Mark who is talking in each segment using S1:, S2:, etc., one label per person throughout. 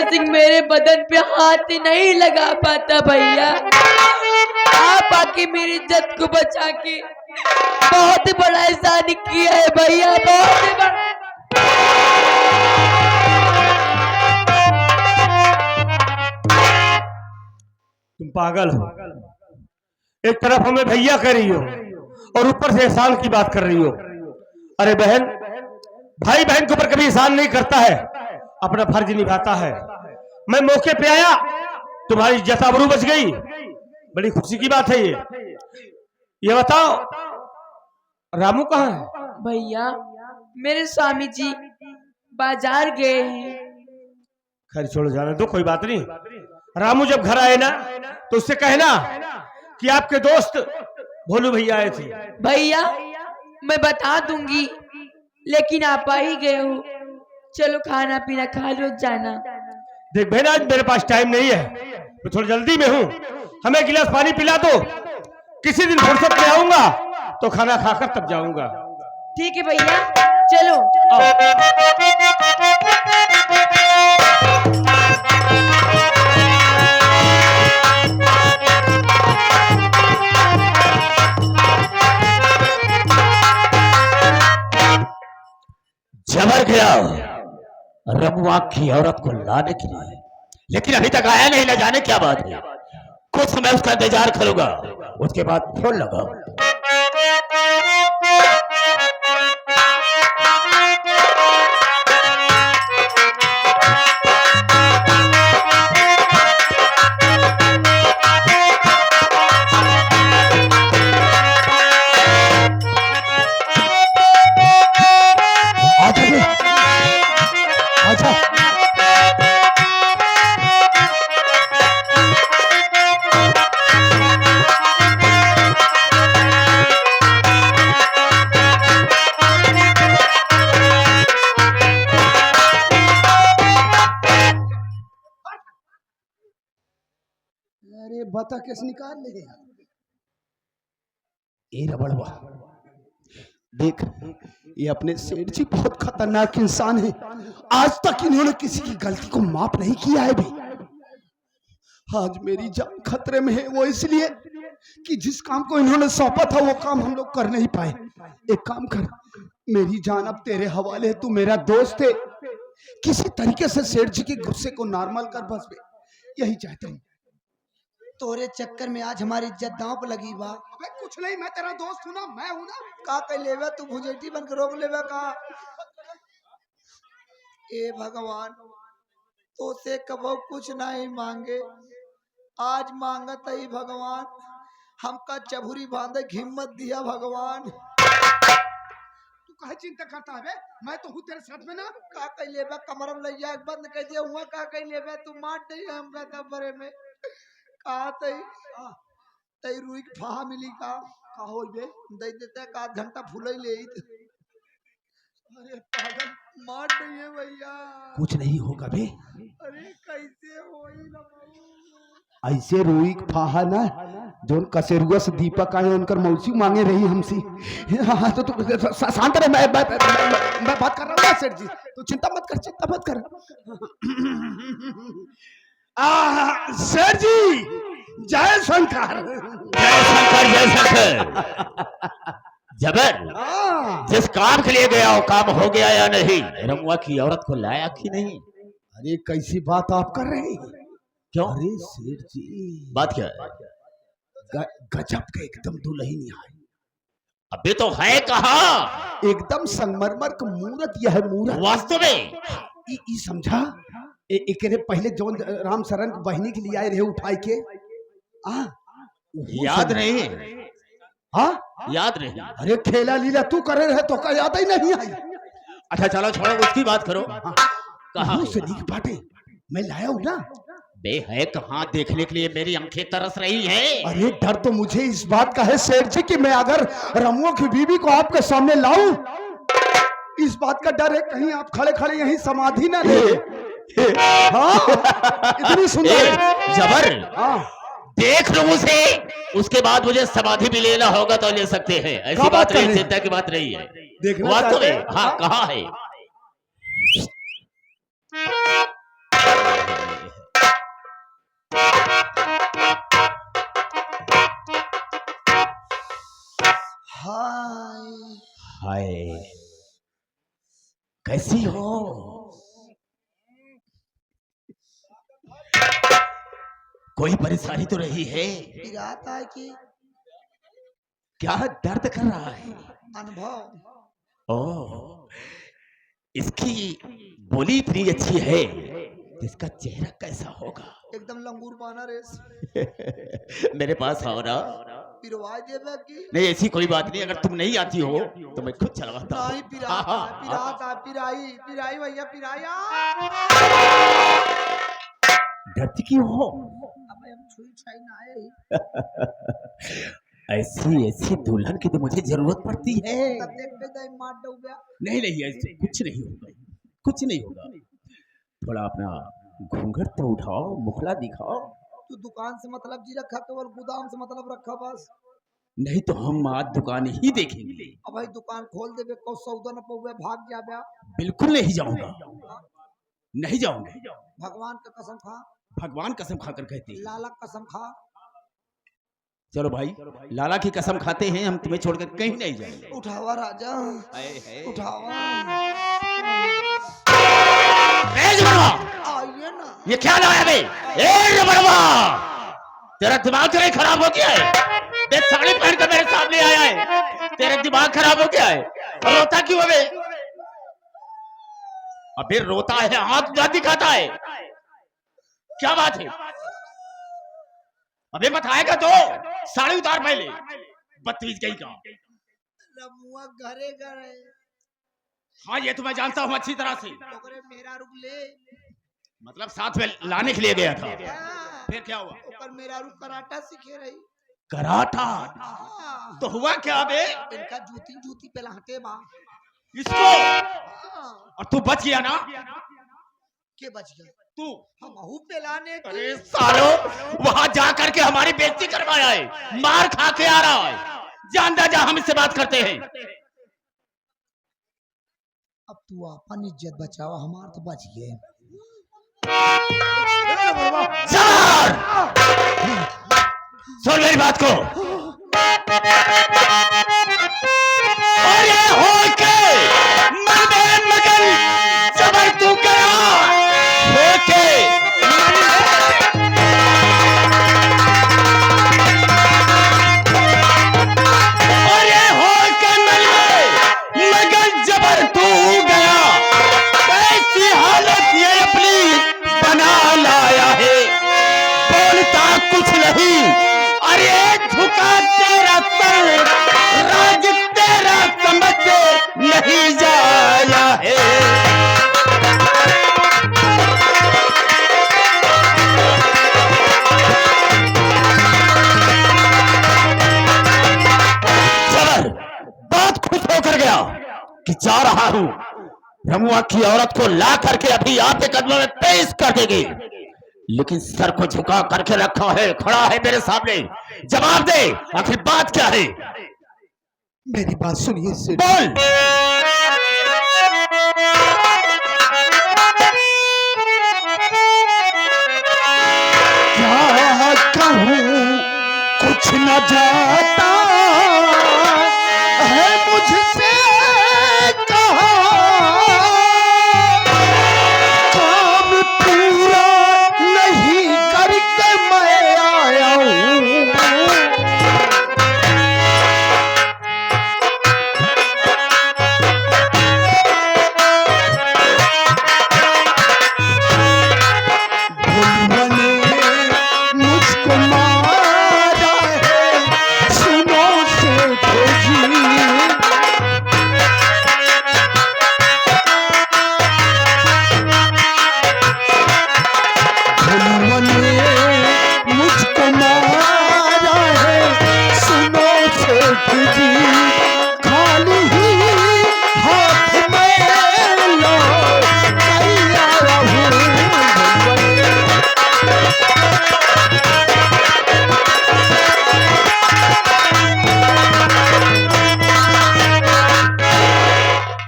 S1: सिंह मेरे बदन पे हाथ नहीं लगा पाता भैया। आप आके मेरी इज्जत को बचा के बहुत बड़ा एहसान किया है भैया, बहुत बड़ा।
S2: तुम पागल हो। एक तरफ हमें भैया कह रही हो और ऊपर से एहसान की बात कर रही हो। अरे बहन, भाई बहन के ऊपर कभी एहसान नहीं करता है, अपना फर्ज निभाता है। मैं मौके पे आया, तुम्हारी इज्जत आबरू बच गई, बड़ी खुशी की बात है ये बताओ रामू कहाँ है?
S1: भैया मेरे स्वामी जी बाजार गए हैं।
S2: खैर छोड़ो, जाने दो, कोई बात नहीं। रामू जब घर आए ना तो उससे कहना कि आपके दोस्त भोलू भैया आए थे।
S1: भैया मैं बता दूंगी, लेकिन आप आ ही गए हो, चलो खाना पीना खा लो जाना।
S2: देख बहन, आज मेरे पास टाइम नहीं है, मैं थोड़ी जल्दी में हूँ, हमें एक गिलास पानी पिला दो। किसी दिन फुर्सत में आऊंगा तो खाना खाकर तब जाऊंगा।
S1: ठीक है भैया, चलो।
S3: जबर गया रमुआ की औरत को लाने के लिए, लेकिन अभी तक आया नहीं। न जाने क्या बात है। कुछ समय उसका इंतजार करूंगा, उसके बाद फोन लगाओ।
S4: अरे बता कैसे निकाल ले
S3: ए रबड़वा,
S4: देख, ये अपने सेठ जी बहुत खतरनाक इंसान है। आज तक इन्होंने किसी की गलती को माफ नहीं किया है भी। आज मेरी जान खतरे में है, वो इसलिए कि जिस काम को इन्होंने सौंपा था वो काम हम लोग कर नहीं पाए। एक काम कर, मेरी जान अब तेरे हवाले है, तू मेरा दोस्त है, किसी तरीके से सेठ जी के गुस्से को नॉर्मल कर, बस यही चाहता हूँ।
S5: तोरे चक्कर में आज हमारी इज्जत दांव पे लगी बा।
S4: अबे कुछ नहीं, मैं तेरा दोस्त हूँ ना, मैं हूँ ना।
S5: का कह लेवे तू भुजेटी बन के रोक लेवे का? ए भगवान, तो से कबो कुछ नहीं मांगे, आज मांगत ही भगवान। हमका चबुरी बांधे हिम्मत दिया भगवान।
S4: तू काहे चिंता करता है? मैं तो हूँ तेरे साथ में ना।
S5: का कह लेवे कमर में लैया बंद कर दिया हुआ, का कह लेवे तू मार दे हमरा तबरे में। का तई रुई के फाहा मिली का होई बे दे देते का आध घंटा फुलई ले। अरे पागल, मार दिए भैया।
S4: कुछ नहीं होगा बे।
S5: अरे कैसे होई ना,
S4: ऐसे रुई फाहा ना जोन कसेरुआ से दीपक आए उनकर मौसी मांगे रही हमसे। हाँ तो तू शांत रहे, मैं बात कर रहा हूँ सेठ जी, तू चिंता मत कर, चिंता मत कर। सेठ जी जय शंकर।
S3: जय शंकर, जय शंकर। जबर, जिस काम के लिए गया वो काम हो गया या नहीं? रमुआ की औरत को लाया कि नहीं?
S4: अरे कैसी बात आप कर रहे हैं?
S3: क्यों?
S4: अरे सेठ जी,
S3: बात क्या है?
S4: गजब का एकदम दुल्हन है।
S3: अबे तो है कहा?
S4: एकदम संगमरमर का मूरत, यह है मूरत
S3: वास्तव में।
S4: ई समझा, एक पहले जो राम शरण की बहनी के लिए आए रहे उठाई के,
S3: याद नहीं?
S4: हाँ
S3: याद नहीं?
S4: अरे खेला लीला तू करे रहे तो का याद ही नहीं आई।
S3: अच्छा चलो छोड़ो, उसकी बात करो। कहाँ
S4: से नीक बाटे मैं लाया हूँ ना।
S3: बे है कहाँ? देखने के लिए मेरी आंखें तरस रही हैं।
S4: अरे डर तो मुझे इस बात का है सेठ जी कि मैं अगर रमुआ की बीवी को आपके सामने लाऊं, इस बात का डर है कहीं आप खड़े खड़े यहीं समाधि ना ले। हाँ, इतनी सुंदर
S3: जबर।
S4: हाँ,
S3: देख लो उसे, उसके बाद मुझे समाधि भी लेना होगा तो ले सकते हैं। ऐसी बात नहीं, चिंता की बात नहीं है। वास्तव में हाँ, कहाँ है? कैसी हो? कोई परेशानी तो नहीं है?
S5: पिराता है कि
S3: क्या दर्द कर रहा है?
S5: अनुभव।
S3: ओ, इसकी बोली इतनी अच्छी है, इसका चेहरा कैसा होगा?
S5: एकदम लंगूर बाना रेस।
S3: मेरे पास आओ ना।
S5: पिरवा देवे की
S3: नहीं, ऐसी कोई बात नहीं, अगर तुम नहीं आती हो तो मैं खुद चलवाता हूँ।
S5: नहीं पिराता है, पिराता है, पिराई पिराई भैया पिराई।
S3: डरती क्यों हो?
S5: अब हम छुई छाई ना आए।
S3: ऐसी दुल्हन की तो मुझे जरूरत पड़ती है।
S5: तब देख पे दई मार दो गया।
S3: नहीं नहीं, ऐसे कुछ नहीं होगा, कुछ नहीं होगा। थोड़ा अपना घूंघट तो उठाओ, मुखला दिखाओ।
S5: तू दुकान से मतलब जी रखा तो और गोदाम से मतलब रखा बस।
S3: नहीं तो हम आज दुकान ही देखेंगे।
S5: अब भाई दुकान खोल देवे को सौदा न पौवे भाग जाबे।
S3: बिल्कुल नहीं जाऊंगा, नहीं जाऊंगा।
S5: भगवान का कसम खा।
S3: भगवान कसम खाकर कहते हैं।
S5: लाला कसम खा।
S3: चलो भाई, लाला की कसम खाते हैं, हम तुम्हें छोड़कर कहीं नहीं जाएंगे।
S5: उठावा राजा, उठावा। आइए ना।
S3: ये क्या लाया बे? तेरा दिमाग तो नहीं खराब हो गया है? देख साड़ी पहन कर मेरे सामने आया है, तेरा दिमाग खराब हो गया है? और रोता क्यों है बे? अबे रोता है, आंख क्या दिखाता है? क्या बात है? अबे बताएगा तो? साड़ी उतार पहले, बदतमीज कहीं का।
S5: रमुआ घरे घरे।
S3: हाँ ये तो मैं जानता हूँ अच्छी तरह से।
S5: ओकरे मेरा रुक ले।
S3: मतलब साथ में लाने के लिए गया था।
S5: हाँ।
S3: फिर क्या हुआ?
S5: ओकर मेरा रुक कराटा सीखे रही।
S3: कराटा?
S5: हाँ।
S3: तो हुआ क्या बे?
S5: इनका जूती जूती पे लाते बा।
S3: इसको?
S5: हाँ।
S3: और तू बच गया ना?
S5: के बच गया?
S3: तू?
S5: हम आहू पे लाने की।
S3: अरे सालो, वहां जा करके हमारी बेइज्जती करवाया है, मार खा के आ रहा है। जानता जा, हम इससे बात करते हैं।
S5: अब तू अपन इज्जत बचावा, हमार तो बच गए।
S3: सुन मेरी बात को। और ये हो के मगन जबर तू करा हो के और ये हो के मगन जबर तू गया। कैसी हालत ये अपनी बना लाया है, बोलता कुछ नहीं। अरे झुका तेरा सर, राज तेरा समझ नहीं जाया है। जबर बहुत खुश होकर गया कि जा रहा हूं, रमुआ की औरत को ला करके अभी आपके कदमों में पेश कर देगी। लेकिन सर को झुका करके रखा है, खड़ा है मेरे सामने। जवाब दे, आखिर बात क्या है?
S4: मेरी बात सुनिए सेठ।
S3: बोल।
S4: क्या कहूँ कुछ न जाता है मुझसे कहा, काम पूरा नहीं करके मैं आया हूँ। भगवान ने मुझको मारा है, सुनो सेठ जी। भगवान ने मुझको मारा है, सुनो सेठ जी। खाली ही हाथ में लौट नहीं आया हूँ।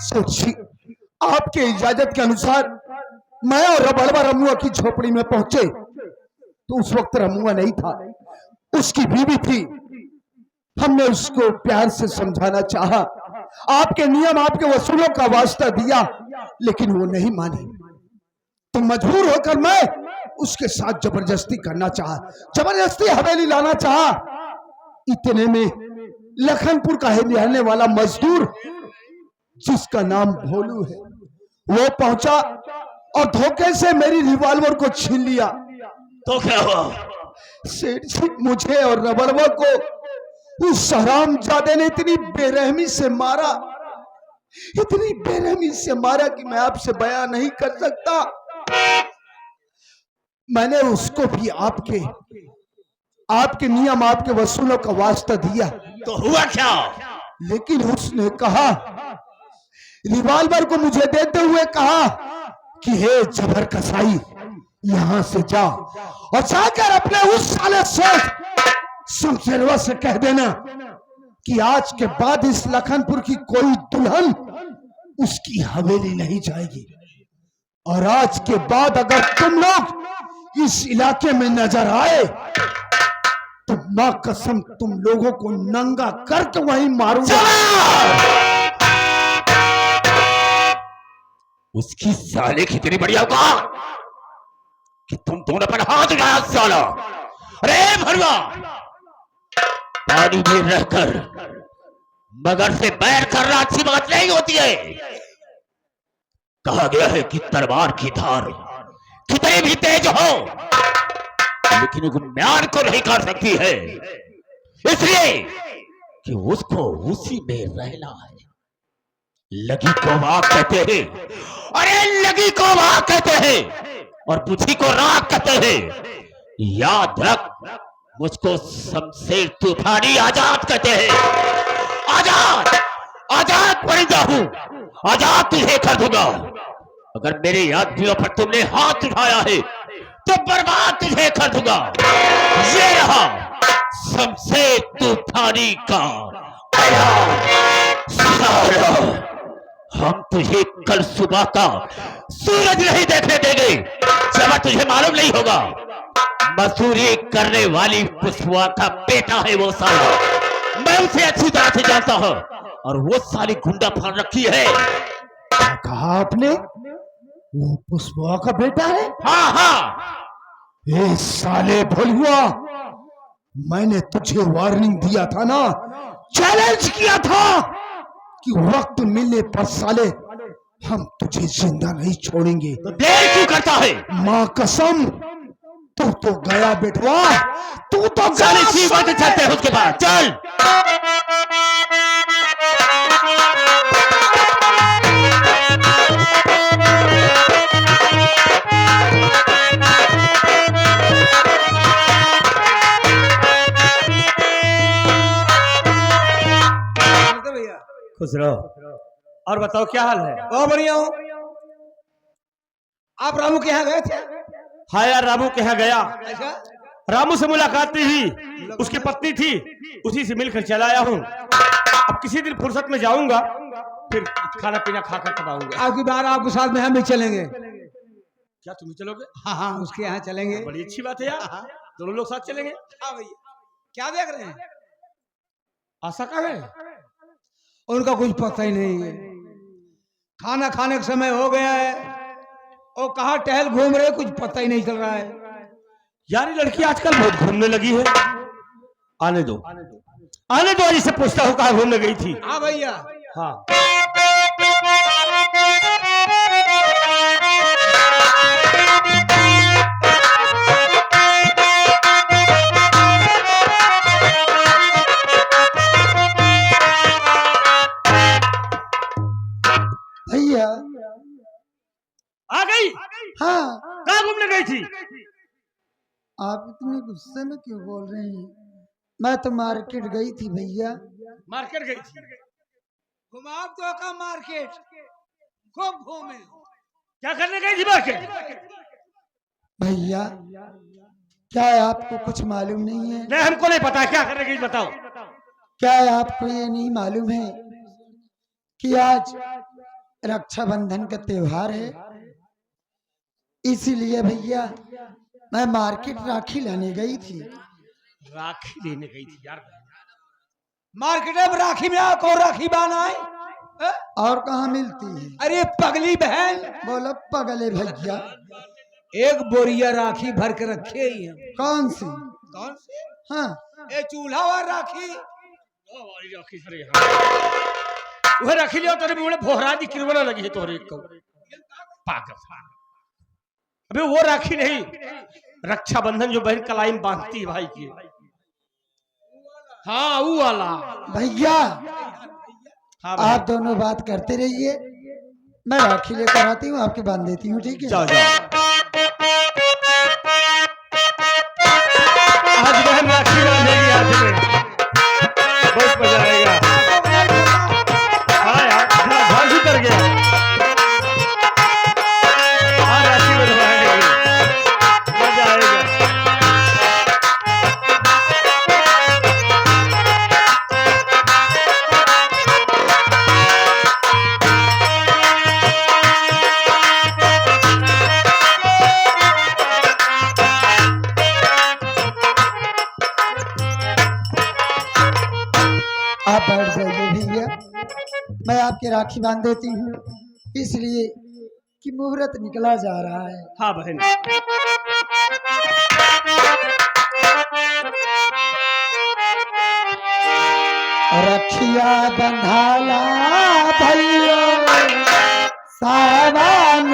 S4: सेठ जी, आपके इजाजत के अनुसार मैं और रबड़वा रमुआ की झोपड़ी में पहुंचे तो उस वक्त रमुआ नहीं था, उसकी बीवी थी। हमने उसको प्यार से समझाना चाहा, आपके नियम, आपके वसूलों का वास्ता दिया, लेकिन वो नहीं माने। तो मजबूर होकर मैं उसके साथ जबरदस्ती करना चाहा, जबरदस्ती हवेली लाना चाहा। इतने में लखनपुर का रहने वाला मजदूर जिसका नाम भोलू है, वो पहुंचा और धोखे से मेरी रिवॉल्वर को छीन लिया।
S3: तो क्या हुआ?
S4: सेठ जी, मुझे और रबड़वा को उस हरामजादे ने इतनी बेरहमी से मारा, इतनी बेरहमी से मारा कि मैं आपसे बयां नहीं कर सकता। मैंने उसको भी आपके नियम, आपके वसूलों का वास्ता दिया।
S3: तो हुआ क्या?
S4: लेकिन उसने कहा, रिवॉल्वर को मुझे देते हुए कहा कि हे जबर कसाई, यहां से जा और जाकर अपने उस साले शमशेरवा से कह देना कि आज के बाद इस लखनपुर की कोई दुल्हन उसकी हवेली नहीं जाएगी। और आज के बाद अगर तुम लोग इस इलाके में नजर आए तो मां कसम तुम लोगों को नंगा करके वहीं मारूंगा।
S3: उसकी साले की इतनी बड़ी औकात कि तुम दोनों पर हाथ उठाया साला। अरे भरवा, पानी में रहकर मगर से बैर करना अच्छी बात नहीं होती है। कहा गया है कि तलवार की धार कितने भी तेज हो लेकिन वो म्यान को नहीं कर सकती है, इसलिए कि उसको उसी में रहना है। लगी को वाक कहते हैं, अरे लगी को वाक कहते हैं और बुद्धि को राख कहते हैं। याद रख, मुझको शमशेर तूफानी आजाद कहते हैं। आजाद, आजाद परिंदा हूं, आजाद तुझे कर दूंगा। अगर मेरे यादवियों पर तुमने हाथ उठाया है तो बर्बाद तुझे कर दूंगा। ये रहा शमशेर तूफानी का ऐलान। हम तुझे कल सुबह का सूरज नहीं देखने देंगे जब तुझे मालूम नहीं होगा। मजदूरी करने वाली पुष्पा का बेटा है वो साला, मैं उसे अच्छी तरह से जानता हूं और वो साली गुंडा फाड़ रखी है।
S4: क्या कहा आपने? वो पुष्पा का बेटा है?
S3: हाँ हाँ,
S4: ए साले भोलुआ, मैंने तुझे वार्निंग दिया था ना, चैलेंज किया था कि वक्त मिलने पर साले हम तुझे जिंदा नहीं छोड़ेंगे।
S3: तो देर क्यों करता है?
S4: मां कसम, तू तो गया बेटवा, तू तो
S3: चल इसी बात चलते हैं उसके बाद, चल।
S2: खुश रहो। और बताओ क्या हाल है?
S5: बहुत बढ़िया हूँ। आप रामू के यहाँ गए थे?
S2: हाँ यार, रामू के यहाँ गया।
S5: अच्छा,
S2: रामू से मुलाकात नहीं हुई, उसकी पत्नी थी, उसी से मिलकर चला आया हूँ। अब किसी दिन फुर्सत में जाऊंगा, फिर खाना पीना खाकर तब आऊंगा।
S5: आपकी बार आपके साथ में हम भी चलेंगे।
S2: क्या तुम भी चलोगे?
S5: हाँ हाँ, उसके यहाँ चलेंगे।
S2: बड़ी अच्छी बात है यार, दोनों लोग साथ चलेंगे।
S5: हाँ भैया, क्या देख रहे हैं?
S2: आशा का है,
S5: उनका कुछ पता ही नहीं है। खाना खाने का समय हो गया है और कहाँ टहल घूम रहे, कुछ पता ही नहीं चल रहा है।
S2: यार ये लड़की आजकल बहुत घूमने लगी है। आने दो, आने दो, आज से पूछता हूँ कहाँ घूमने गई थी।
S5: हाँ भैया,
S2: हाँ,
S4: भैया।
S2: आ गई।
S4: हाँ,
S2: कहाँ घूमने गई थी?
S4: आप इतने गुस्से में क्यों बोल रहे हैं? मैं तो मार्केट गई थी भैया।
S2: मार्केट गई थी?
S5: घुमाव तो का मार्केट खूब घूमे।
S2: क्या करने गई थी मार्केट?
S4: भैया, क्या आपको कुछ मालूम नहीं है?
S2: नहीं, हमको नहीं पता क्या करने गई, बताओ।
S4: क्या आपको ये नहीं मालूम है कि आज रक्षाबंधन का त्योहार है? इसीलिए भैया मैं मार्केट राखी लाने गई थी।
S2: राखी लेने गई थी यार?
S5: मार्केट में राखी में को राखी बाना है। और कहाँ मिलती है?
S6: अरे पगली बहन,
S5: बोलो पगले भैया।
S6: एक बोरिया राखी भर के रखे ही हैं।
S5: कौन सी?
S6: कौन सी?
S5: हाँ
S6: ए चूल्हा और राखी।
S2: वह रखी लियो तेरे मुंह में भोहरा दी किरवना लगी है तोरे को पागल। अबे वो राखी नहीं, रक्षाबंधन जो बहन कलाई में बांधती है भाई की। हाँ वो वाला।
S5: भैया
S2: हाँ
S5: आप दोनों बात करते रहिए, मैं राखी लेकर आती हूँ, आपके बांध देती हूँ, ठीक है?
S2: जाओ जाओ। आज बहन राखी बांधेगी हाथ में, बहुत मजा आएगा। हाँ यार घर भी कर गया। हाँ राखी बंधवाएंगे, मजा आएगा।
S5: आप बैठ जाइए भैया, मैं आपकी राखी बांध देती हूँ, इसलिए कि मुहूर्त निकला जा रहा है।
S2: हाँ बहन।
S5: रखिया बंधाला भैया सावन